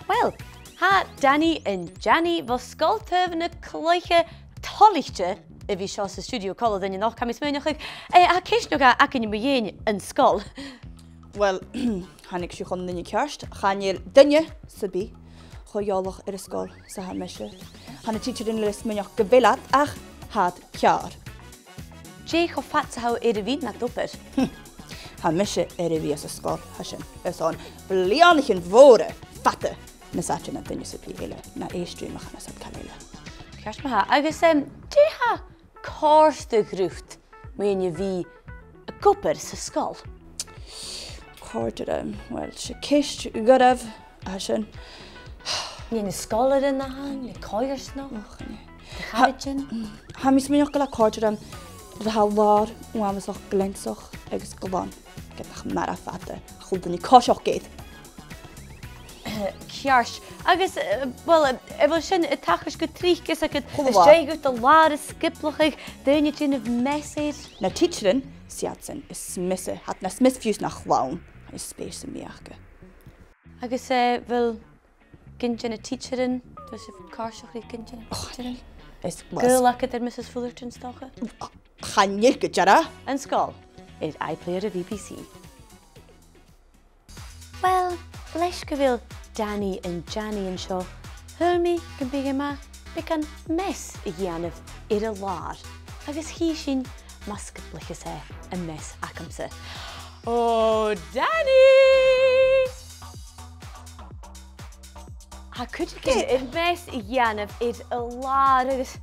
Wel, ha Danny and Janny was Sgoil Taobh na Cloiche Cloiche if you show the studio call then you noch camis mewnach a ceis nog a ac yn ymwyn yn Sgoil. Wel, hannig siw chon dynnu cyrst, chanil dynnu sybi, choiolach yr ysgol sa ha mesio. Hannig teacher yn lys mewnach gyfelad ach had ciar. Jay cho fat sa hau er y fyd nag dwper. Ha mesio er y fi as ysgol, hasyn. Ys on, blianich yn fore, fatte, nes atyn na dynnu sybi ele, na eistri mach nes at cael ele. Cyrst ma ha, agus Jay ha cors dy grwft mewn i fi y gwper sa Sgoil. Wel, she kist gyraf, hasyn. Ni'n Sgoil ar yna han, neu coirs no. Charagin. Ha mis mewnach gyda cordram, rydw halwar, wamsoch glensoch, agos gylon. Gydach mara fatte, chwldyn ni cosioch gyd. Cyrst. Agus, wel, efo sy'n y tachas go trichgus ac ysdreig wrth y lar y sgiplwchig, dyn i dyn y mesur. Na teacherin, siadsen, is smisse, hat na smis fios na chlawn, is space yn miachge. Agus, fel, gynjan y teacherin, dwi'n sy'n carsioch i gynjan y teacherin. Gyl ac ydy'r Mrs Fullerton stocha? Chanir gydjara. Yn Sgoil, i'r iPlayer y BBC. Wel, leis gyfil Danny and Janny yn sio, hylmi gan big yma, bygan mes y gianaf i'r lar. Agus hi sy'n masgyblychus y mes ac amser. O, Danny! A cwyd i'r mes y gianaf i'r lar. Agus,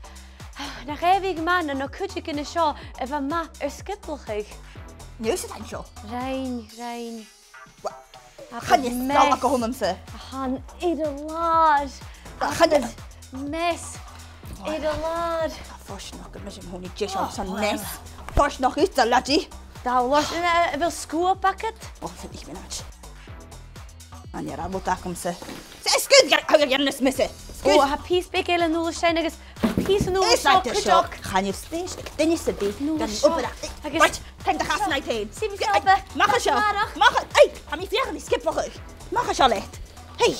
na chefig man yn o cwyd i'n y sio efo map yr sgyblychig. News ydyn sio? Rain. Chanir dal ac o hwn amser. Han i'r lar. Chanir. Mes i'r lar. Fors nog yn mysyn hwn i jesio am nes. Fors nog ut a ladji. Dawlos, fel sgwr bucket? O, fydd ich fynnach. An i'r arfod ac amser. Sgwyd hwyr gan ysmyse. O, ha pys big eil yn nŵl y sian agos pys yn nŵl y siop cydog. Chanir stes, dyn ys y byd. Nŵl y siop. Right, pen da chas na'i tein. CBBC ALBA. Mach a sio. Ei, am i fiach yn i skip fo chwch. Mach a sio let. Hei.